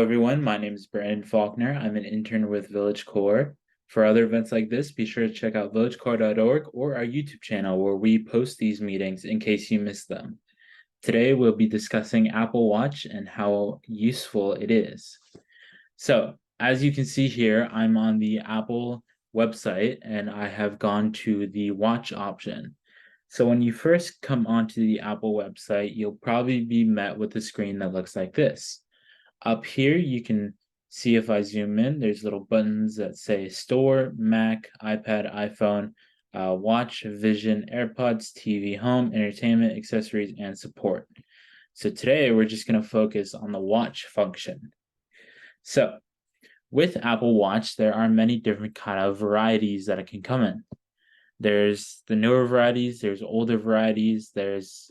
everyone. My name is Brandon Faulkner. I'm an intern with Village Core. For other events like this, be sure to check out villagecore.org or our YouTube channel where we post these meetings in case you missed them. Today, we'll be discussing Apple Watch and how useful it is. So, as you can see here, I'm on the Apple website and I have gone to the watch option. So when you first come onto the Apple website, you'll probably be met with a screen that looks like this. Up here, you can see if I zoom in, there's little buttons that say Store, Mac, iPad, iPhone, Watch, Vision, AirPods, TV, Home, Entertainment, Accessories, and Support. So today, we're just going to focus on the Watch function. So with Apple Watch, there are many different kind of varieties that it can come in. There's the newer varieties, there's older varieties, there's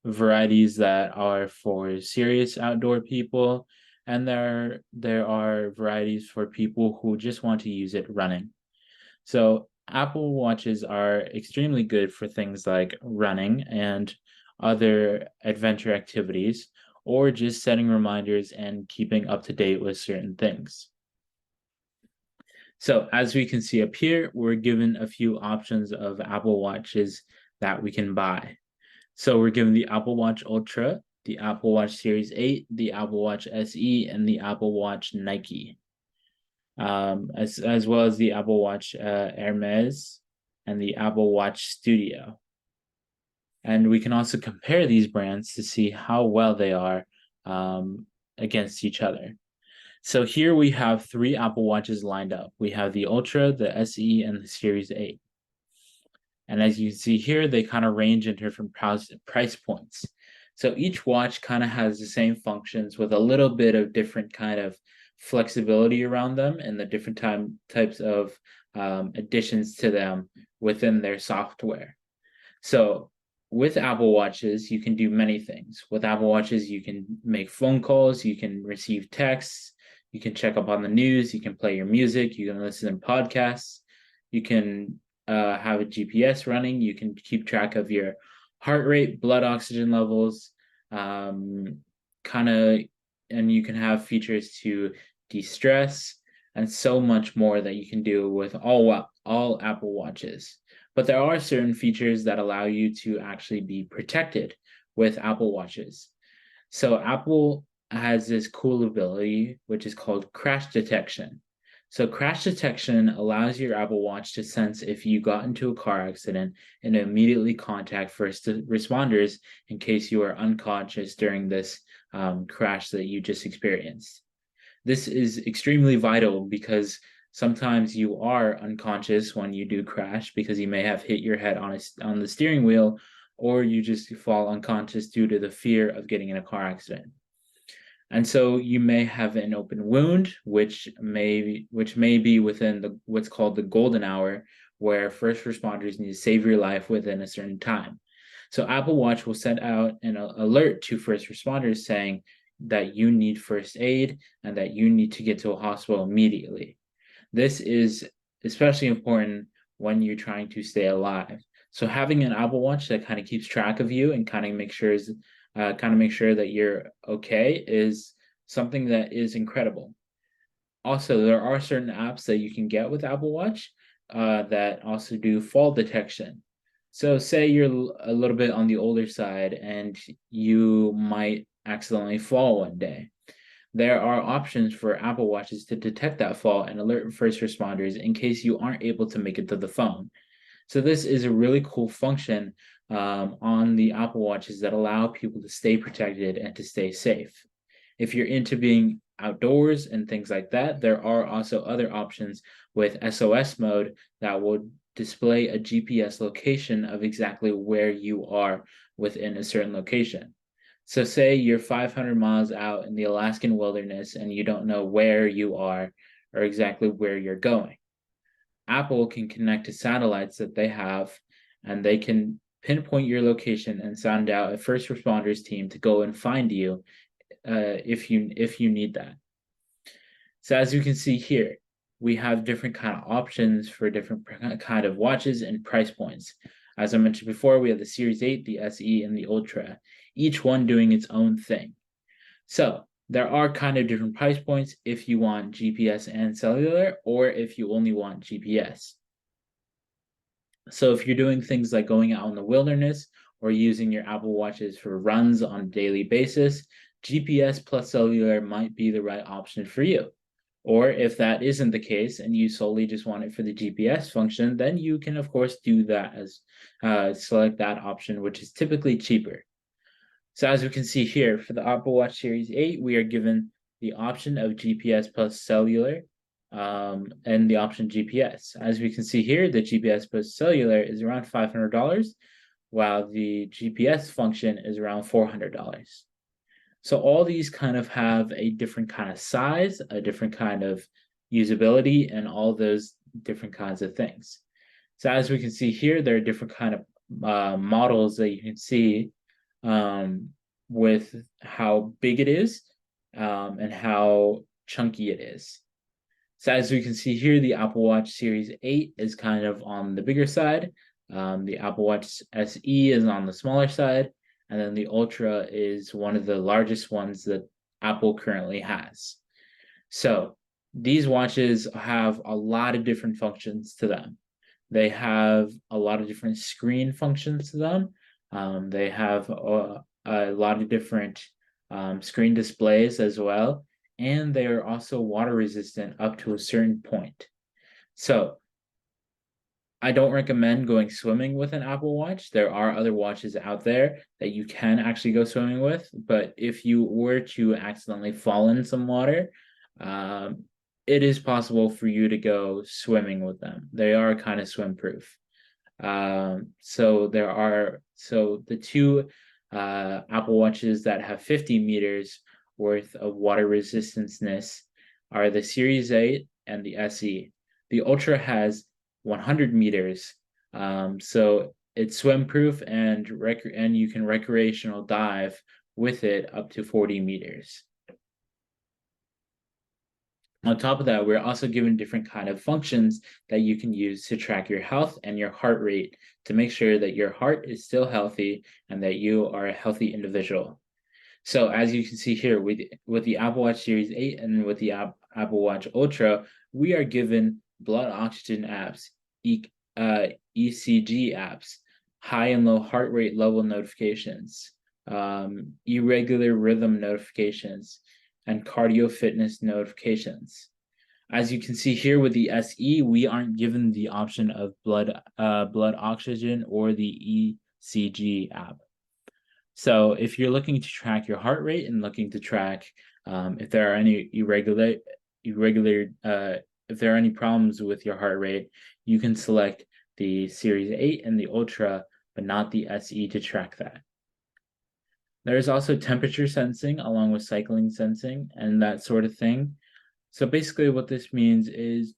varieties that are for serious outdoor people, and there are varieties for people who just want to use it running. So Apple Watches are extremely good for things like running and other adventure activities, or just setting reminders and keeping up to date with certain things. So as we can see up here, we're given a few options of Apple Watches that we can buy. So we're given the Apple Watch Ultra, the Apple Watch Series 8, the Apple Watch SE, and the Apple Watch Nike, as well as the Apple Watch Hermes and the Apple Watch Studio. And we can also compare these brands to see how well they are against each other. So here we have three Apple Watches lined up. We have the Ultra, the SE, and the Series 8. And as you can see here, they kind of range in different price points. So each watch kind of has the same functions with a little bit of different kind of flexibility around them and the different types of additions to them within their software. So with Apple Watches, you can do many things. With Apple Watches, you can make phone calls, you can receive texts, you can check up on the news, you can play your music, you can listen to podcasts, you can have a GPS running, you can keep track of your heart rate, blood oxygen levels, and you can have features to de-stress and so much more that you can do with all Apple Watches. But there are certain features that allow you to actually be protected with Apple Watches. So Apple has this cool ability, which is called crash detection. So crash detection allows your Apple Watch to sense if you got into a car accident and immediately contact first responders in case you are unconscious during this crash that you just experienced. This is extremely vital because sometimes you are unconscious when you do crash because you may have hit your head on the steering wheel, or you just fall unconscious due to the fear of getting in a car accident. And so you may have an open wound, which may be within what's called the golden hour, where first responders need to save your life within a certain time. So Apple Watch will send out an alert to first responders saying that you need first aid and that you need to get to a hospital immediately. This is especially important when you're trying to stay alive. So having an Apple Watch that kind of keeps track of you and kind of make sure that you're okay is something that is incredible. Also, there are certain apps that you can get with Apple Watch that also do fall detection. So say you're a little bit on the older side and you might accidentally fall one day. There are options for Apple Watches to detect that fall and alert first responders in case you aren't able to make it to the phone. So this is a really cool function on the Apple Watches that allow people to stay protected and to stay safe. If you're into being outdoors and things like that, there are also other options with SOS mode that will display a GPS location of exactly where you are within a certain location. So say you're 500 miles out in the Alaskan wilderness and you don't know where you are or exactly where you're going. Apple can connect to satellites that they have, and they can pinpoint your location and send out a first responders team to go and find you if you need that. So as you can see here, we have different kind of options for different kind of watches and price points. As I mentioned before, we have the Series 8, the SE, and the Ultra, each one doing its own thing. So There are kind of different price points if you want GPS and cellular, or if you only want GPS. So if you're doing things like going out in the wilderness or using your Apple Watches for runs on a daily basis, GPS plus cellular might be the right option for you. Or if that isn't the case and you solely just want it for the GPS function, then you can, of course, do that as select that option, which is typically cheaper. So as we can see here, for the Apple Watch Series 8, we are given the option of GPS plus cellular and the option GPS. As we can see here, the GPS plus cellular is around $500, while the GPS function is around $400. So all these kind of have a different kind of size, a different kind of usability, and all those different kinds of things. So as we can see here, there are different kind of models that you can see with how big it is and how chunky it is. So as we can see here, the Apple Watch Series 8 is kind of on the bigger side. The Apple Watch SE is on the smaller side. And then the Ultra is one of the largest ones that Apple currently has. So these watches have a lot of different functions to them. They have a lot of different screen functions to them. They have a lot of different screen displays as well. And they are also water resistant up to a certain point. So I don't recommend going swimming with an Apple Watch. There are other watches out there that you can actually go swimming with, but if you were to accidentally fall in some water, it is possible for you to go swimming with them. They are kind of swim proof. So the two Apple Watches that have 50 meters worth of water resistanceness are the Series 8 and the SE. The Ultra has 100 meters. So it's swim proof and you can recreational dive with it up to 40 meters. On top of that, we're also given different kind of functions that you can use to track your health and your heart rate to make sure that your heart is still healthy and that you are a healthy individual. So as you can see here with the Apple Watch Series 8 and with the Apple Watch Ultra, we are given blood oxygen apps, ECG apps, high and low heart rate level notifications, irregular rhythm notifications, and cardio fitness notifications. As you can see here with the SE, we aren't given the option of blood oxygen or the ECG app. So if you're looking to track your heart rate and looking to track if there are any if there are any problems with your heart rate, you can select the Series 8 and the Ultra, but not the SE to track that. There's also temperature sensing along with cycling sensing and that sort of thing. So basically what this means is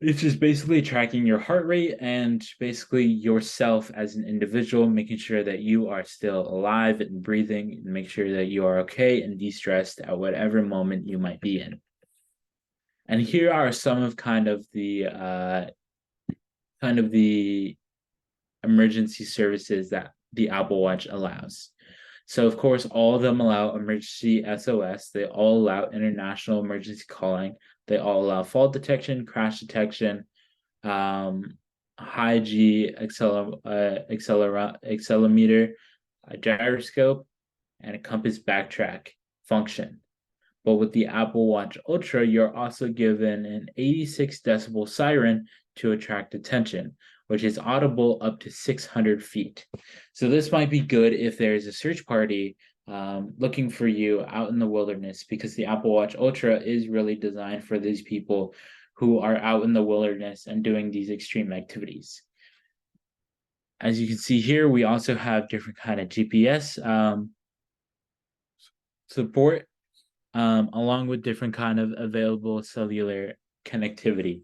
it's just basically tracking your heart rate and basically yourself as an individual, making sure that you are still alive and breathing, and make sure that you are okay and de-stressed at whatever moment you might be in. And here are some of kind of the emergency services that the Apple Watch allows. So of course, all of them allow emergency SOS. They all allow international emergency calling. They all allow fault detection, crash detection, high G accelerometer, a gyroscope, and a compass backtrack function. But with the Apple Watch Ultra, you're also given an 86 decibel siren to attract attention, which is audible up to 600 feet. So this might be good if there is a search party looking for you out in the wilderness, because the Apple Watch Ultra is really designed for these people who are out in the wilderness and doing these extreme activities. As you can see here, we also have different kind of GPS support along with different kind of available cellular connectivity,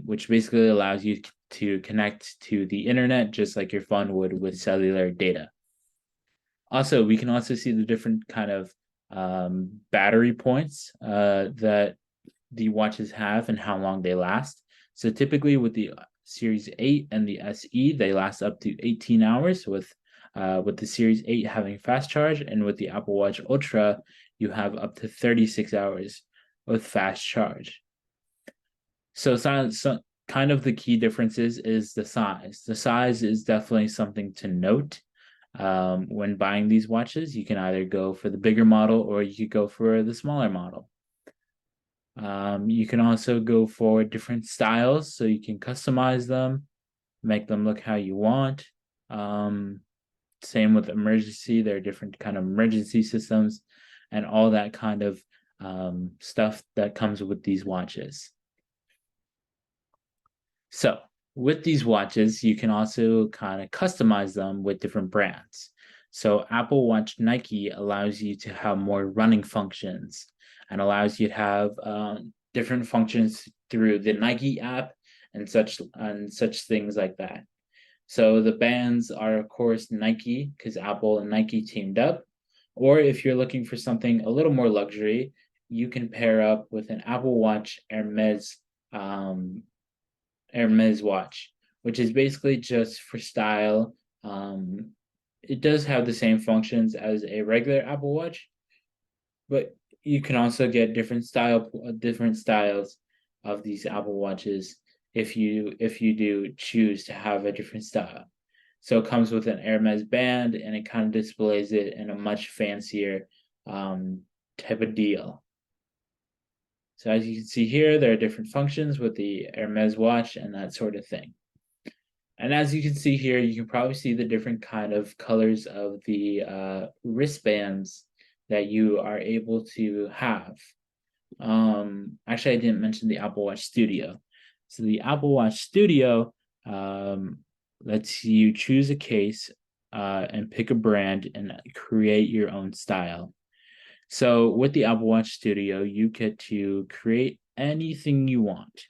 which basically allows you to connect to the internet just like your phone would with cellular data. Also, we can also see the different kind of battery points that the watches have and how long they last. So typically with the Series 8 and the SE, they last up to 18 hours with with the Series 8 having fast charge, and with the Apple Watch Ultra, you have up to 36 hours with fast charge. So kind of the key differences is the size. The size is definitely something to note. When buying these watches, you can either go for the bigger model or you could go for the smaller model. You can also go for different styles, so you can customize them, make them look how you want. Same with emergency, there are different kind of emergency systems and all that kind of stuff that comes with these watches. So with these watches, you can also kind of customize them with different brands. So Apple Watch Nike allows you to have more running functions and allows you to have different functions through the Nike app and such things like that. So the bands are, of course, Nike, because Apple and Nike teamed up. Or if you're looking for something a little more luxury, you can pair up with an Apple Watch Hermes watch, which is basically just for style. It does have the same functions as a regular Apple Watch, but you can also get different styles of these Apple Watches if you do choose to have a different style. So it comes with an Hermes band, and it kind of displays it in a much fancier type of deal. So as you can see here, there are different functions with the Hermes watch and that sort of thing. And as you can see here, you can probably see the different kind of colors of the wristbands that you are able to have. Actually, I didn't mention the Apple Watch Studio. So the Apple Watch Studio lets you choose a case and pick a brand and create your own style. So with the Apple Watch Studio, you get to create anything you want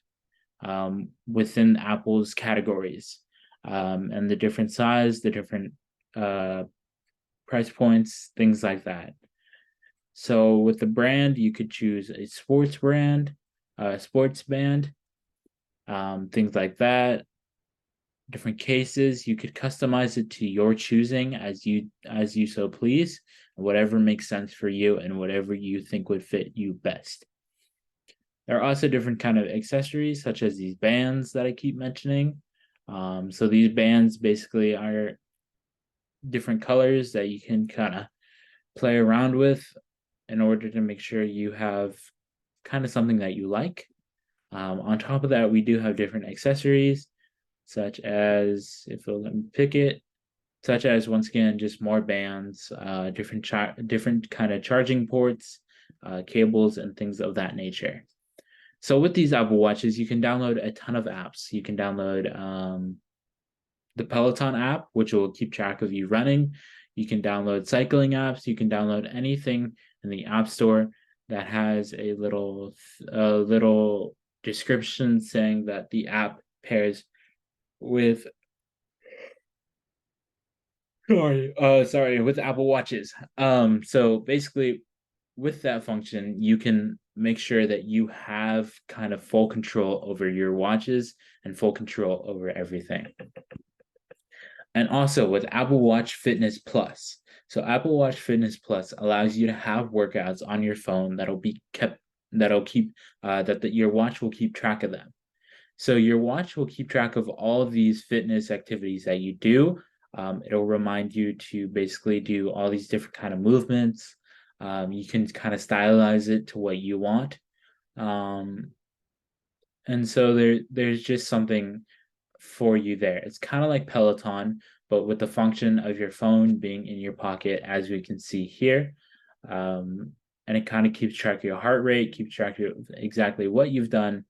within Apple's categories and the different size, the different price points, things like that. So with the brand, you could choose a sports brand, sports band, things like that. Different cases, you could customize it to your choosing as you so please, whatever makes sense for you and whatever you think would fit you best. There are also different kind of accessories, such as these bands that I keep mentioning. So these bands basically are different colors that you can kind of play around with in order to make sure you have kind of something that you like. On top of that, we do have different accessories, such as, if it'll let me pick it, such as, once again, just more bands, different kind of charging ports, cables, and things of that nature. So with these Apple Watches, you can download a ton of apps. You can download the Peloton app, which will keep track of you running. You can download cycling apps. You can download anything in the App Store that has a little description saying that the app pairs with with Apple Watches. So basically, with that function, you can make sure that you have kind of full control over your watches and full control over everything. And also with Apple Watch Fitness Plus. So Apple Watch Fitness Plus allows you to have workouts on your phone that your watch will keep track of them. So your watch will keep track of all of these fitness activities that you do. It'll remind you to basically do all these different kind of movements. You can kind of stylize it to what you want. And so there's just something for you there. It's kind of like Peloton, but with the function of your phone being in your pocket, as we can see here. And it kind of keeps track of your heart rate, keeps track of exactly what you've done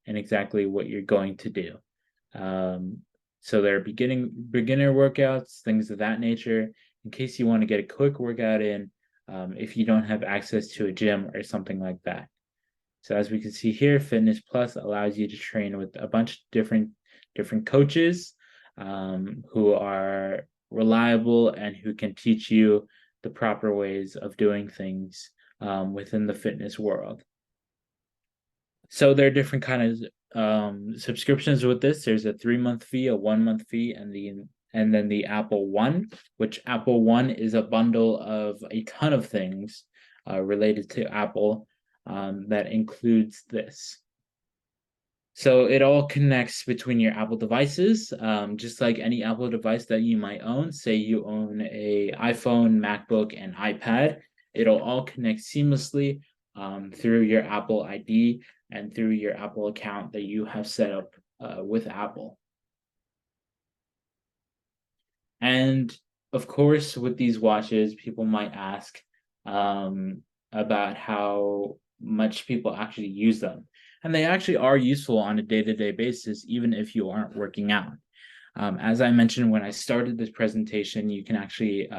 and exactly what you're going to do. So there are beginner workouts, things of that nature, in case you want to get a quick workout in, if you don't have access to a gym or something like that. So as we can see here, Fitness Plus allows you to train with a bunch of different coaches who are reliable and who can teach you the proper ways of doing things within the fitness world. So there are different kind of subscriptions with this. There's a 3-month fee, a 1-month fee, and and then the Apple One, which Apple One is a bundle of a ton of things related to Apple that includes this. So it all connects between your Apple devices, just like any Apple device that you might own. Say you own a iPhone, MacBook, and iPad, it'll all connect seamlessly through your Apple ID and through your Apple account that you have set up with Apple. And of course, with these watches, people might ask about how much people actually use them. And they actually are useful on a day-to-day basis, even if you aren't working out. As I mentioned when I started this presentation, you can actually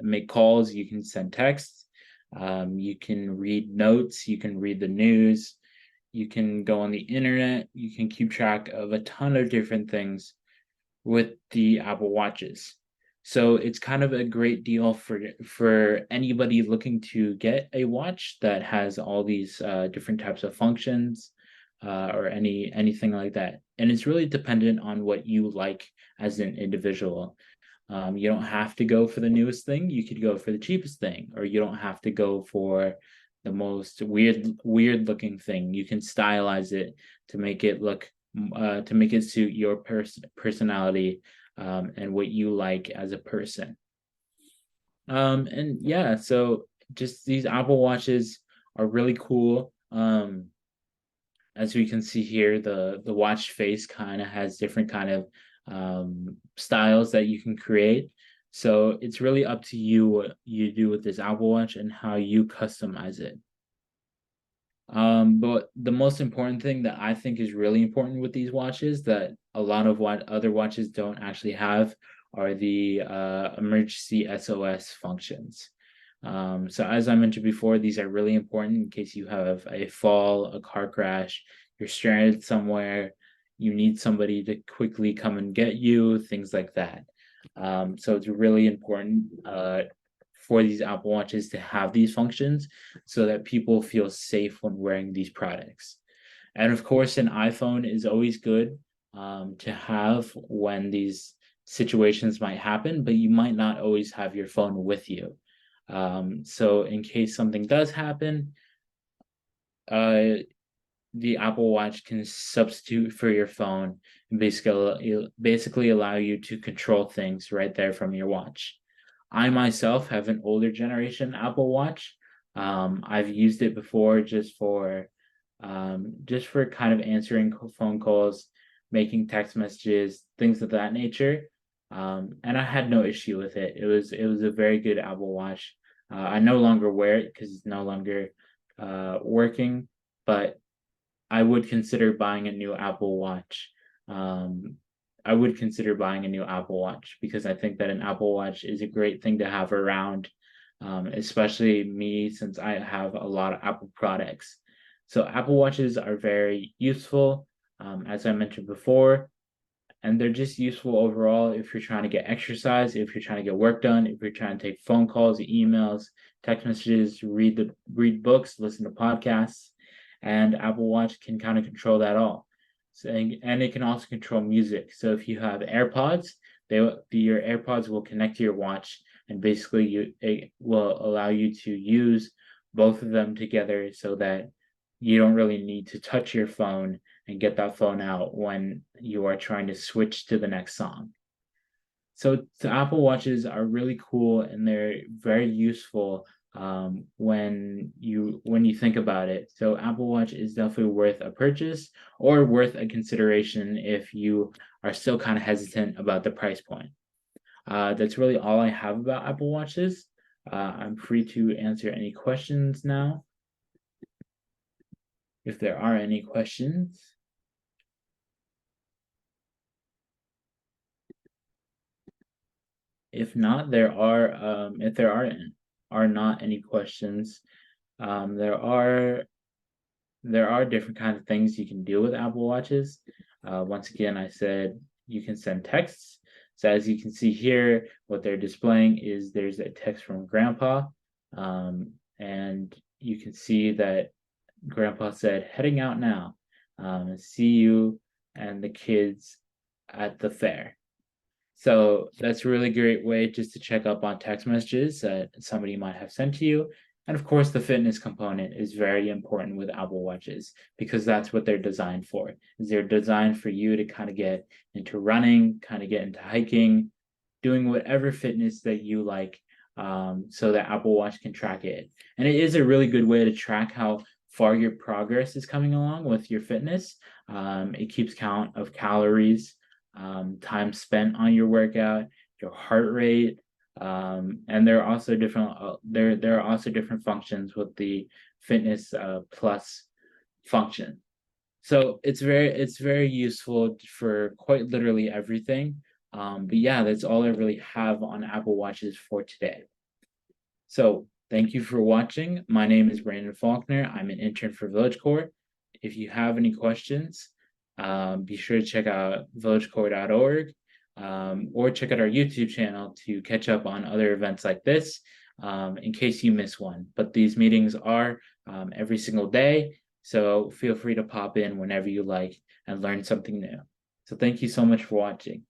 make calls, you can send texts, you can read notes, you can read the news, you can go on the internet, you can keep track of a ton of different things with the Apple Watches. So it's kind of a great deal for anybody looking to get a watch that has all these different types of functions or anything like that. And it's really dependent on what you like as an individual. You don't have to go for the newest thing. You could go for the cheapest thing, or you don't have to go for the most weird looking thing. You can stylize it to make it look to make it suit your personality and what you like as a person. And yeah, so just these Apple Watches are really cool. As we can see here, the watch face kind of has different kind of styles that you can create. So it's really up to you what you do with this Apple Watch and how you customize it. But the most important thing that I think is really important with these watches that a lot of what other watches don't actually have are the emergency SOS functions. So as I mentioned before, these are really important in case you have a fall, a car crash, you're stranded somewhere, you need somebody to quickly come and get you, things like that. So it's really important for these Apple Watches to have these functions so that people feel safe when wearing these products. And of course, an iPhone is always good to have when these situations might happen, but you might not always have your phone with you. So in case something does happen, the Apple Watch can substitute for your phone and basically allow you to control things right there from your watch. I myself have an older generation Apple Watch. I've used it before just for kind of answering phone calls, making text messages, things of that nature. And I had no issue with it. It was a very good Apple Watch. I no longer wear it because it's no longer working, but I would consider buying a new Apple Watch. Um, I would consider buying a new Apple Watch because I think that an Apple Watch is a great thing to have around, especially me since I have a lot of Apple products. So Apple Watches are very useful, as I mentioned before, and they're just useful overall if you're trying to get exercise, if you're trying to get work done, if you're trying to take phone calls, emails, text messages, read books, listen to podcasts, and Apple Watch can kind of control that all. So, and it can also control music. So if you have AirPods, your AirPods will connect to your watch, and basically it will allow you to use both of them together so that you don't really need to touch your phone and get that phone out when you are trying to switch to the next song. So the Apple Watches are really cool and they're very useful when you think about it. So Apple Watch is definitely worth a purchase or worth a consideration if you are still kind of hesitant about the price point. That's really all I have about Apple Watches. I'm free to answer any questions now, if there are any questions. If not, if there are not any questions, um, there are there are different kinds of things you can do with Apple Watches. Once again, I said you can send texts. So as you can see here, what they're displaying is there's a text from Grandpa, and you can see that Grandpa said, "Heading out now. See you and the kids at the fair." So that's a really great way just to check up on text messages that somebody might have sent to you. And of course, the fitness component is very important with Apple Watches because that's what they're designed for. Is they're designed for you to kind of get into running, kind of get into hiking, doing whatever fitness that you like, so that Apple Watch can track it. And it is a really good way to track how far your progress is coming along with your fitness. It keeps count of calories, time spent on your workout, your heart rate, and there are also different there are also different functions with the fitness plus function. So it's very useful for quite literally everything. But yeah, that's all I really have on Apple Watches for today. So thank you for watching. My name is Brandon Faulkner. I'm an intern for VillageCore. If you have any questions, be sure to check out villagecore.org, or check out our YouTube channel to catch up on other events like this, in case you miss one. But these meetings are every single day, so feel free to pop in whenever you like and learn something new. So thank you so much for watching.